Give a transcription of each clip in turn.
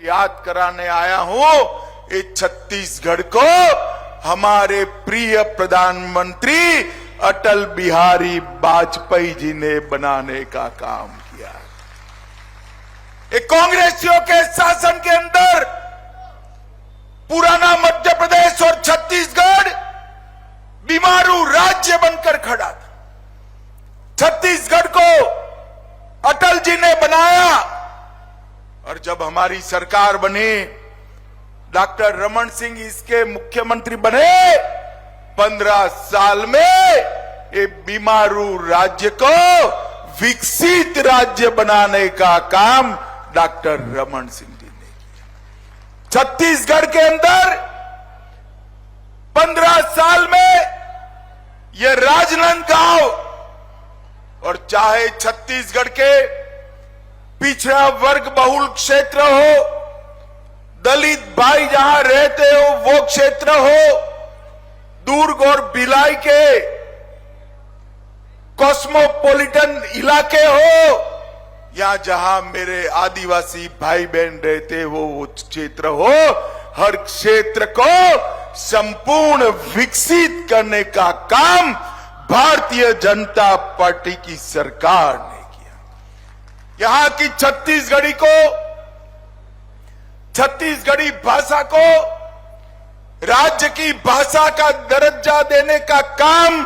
याद कराने आया हूं इस छत्तीसगढ़ को हमारे प्रिय प्रधानमंत्री अटल बिहारी वाजपेयी जी ने बनाने का काम किया। एक कांग्रेसियों के शासन के अंदर पुराना मध्य प्रदेश और छत्तीसगढ़ बीमारू राज्य बनकर खड़ा था। छत्तीसगढ़ को अटल जी ने बनाया और जब हमारी सरकार बनी, डॉक्टर रमन सिंह इसके मुख्यमंत्री बने, 15 साल में ये बीमारू राज्य को विकसित राज्य बनाने का काम डॉक्टर रमन सिंह जी ने किया। छत्तीसगढ़ के अंदर 15 साल में ये राजनांदगांव और चाहे छत्तीसगढ़ के पिछड़ा वर्ग बहुल क्षेत्र हो, दलित भाई जहां रहते हो वो क्षेत्र हो, दुर्ग और भिलाई के कॉस्मोपॉलिटन इलाके हो, या जहां मेरे आदिवासी भाई बहन रहते हो वो क्षेत्र हो, हर क्षेत्र को संपूर्ण विकसित करने का काम भारतीय जनता पार्टी की सरकार ने किया। यहां की छत्तीसगढ़ी भाषा को राज्य की भाषा का दर्जा देने का काम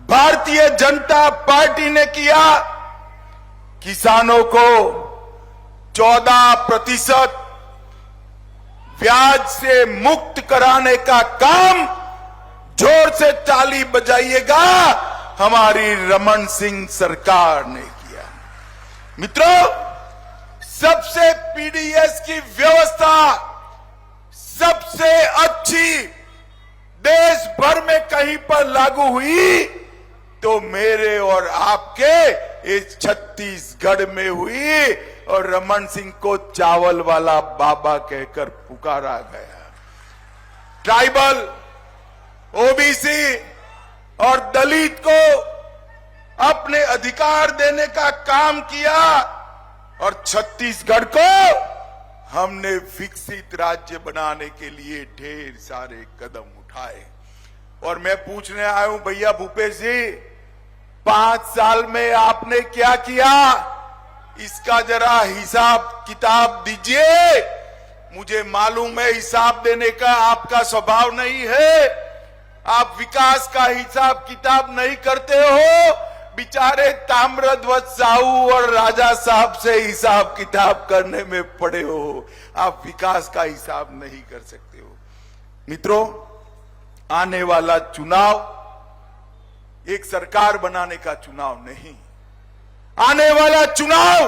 भारतीय जनता पार्टी ने किया। किसानों को 14% ब्याज से मुक्त कराने का काम, जोर से ताली बजाइएगा, हमारी रमन सिंह सरकार ने किया। मित्रों, सबसे पीडीएस की व्यवस्था सबसे अच्छी देश भर में कहीं पर लागू हुई तो मेरे और आपके इस छत्तीसगढ़ में हुई, और रमन सिंह को चावल वाला बाबा कहकर पुकारा गया। ट्राइबल, ओबीसी और दलित को अपने अधिकार देने का काम किया और छत्तीसगढ़ को हमने विकसित राज्य बनाने के लिए ढेर सारे कदम उठाए। और मैं पूछने आया हूं, भैया भूपेश जी, 5 साल में आपने क्या किया, इसका जरा हिसाब किताब दीजिए। मुझे मालूम है हिसाब देने का आपका स्वभाव नहीं है, आप विकास का हिसाब किताब नहीं करते हो। बेचारे ताम्रध्वज साहू और राजा साहब से हिसाब किताब करने में पड़े हो, आप विकास का हिसाब नहीं कर सकते हो। मित्रों, आने वाला चुनाव एक सरकार बनाने का चुनाव नहीं, आने वाला चुनाव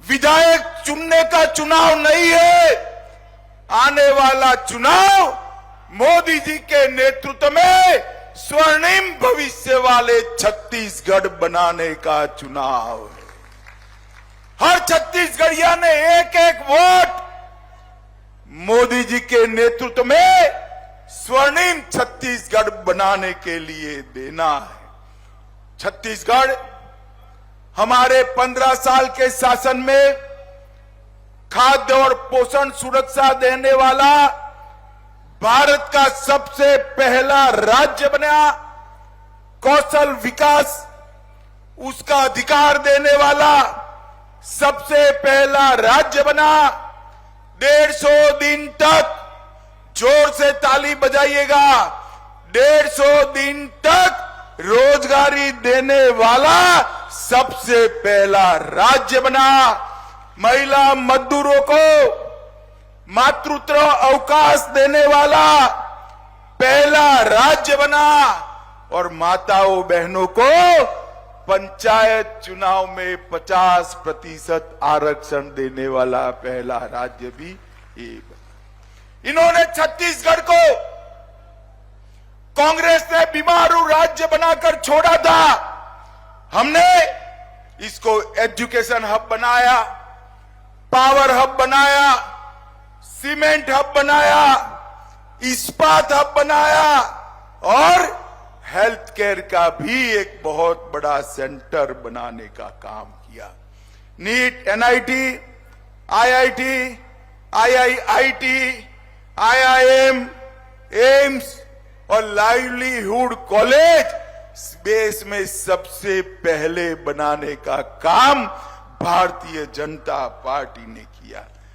विधायक चुनने का चुनाव नहीं है। आने वाला चुनाव मोदी जी के नेतृत्व में स्वर्णिम भविष्य वाले छत्तीसगढ़ बनाने का चुनाव है। हर छत्तीसगढ़िया ने एक एक वोट मोदी जी के नेतृत्व में स्वर्णिम छत्तीसगढ़ बनाने के लिए देना है। छत्तीसगढ़ हमारे 15 साल के शासन में खाद्य और पोषण सुरक्षा देने वाला भारत का सबसे पहला राज्य बना। कौशल विकास उसका अधिकार देने वाला सबसे पहला राज्य बना। 150 दिन तक, जोर से ताली बजाइएगा, 150 दिन तक रोजगारी देने वाला सबसे पहला राज्य बना। महिला मजदूरों को मातृत्व अवकाश देने वाला पहला राज्य बना, और माताओं बहनों को पंचायत चुनाव में 50% आरक्षण देने वाला पहला राज्य भी ये बना। इन्होंने छत्तीसगढ़ को कांग्रेस ने बीमारू राज्य बनाकर छोड़ा था। हमने इसको एजुकेशन हब बनाया, पावर हब बनाया, सीमेंट हब बनाया, इस्पात हब बनाया, और हेल्थ केयर का भी एक बहुत बड़ा सेंटर बनाने का काम किया। NEET, NIT, IIT, IIIT, IIM, AIIMS और लाइवलीहुड कॉलेज देश में सबसे पहले बनाने का काम भारतीय जनता पार्टी ने किया।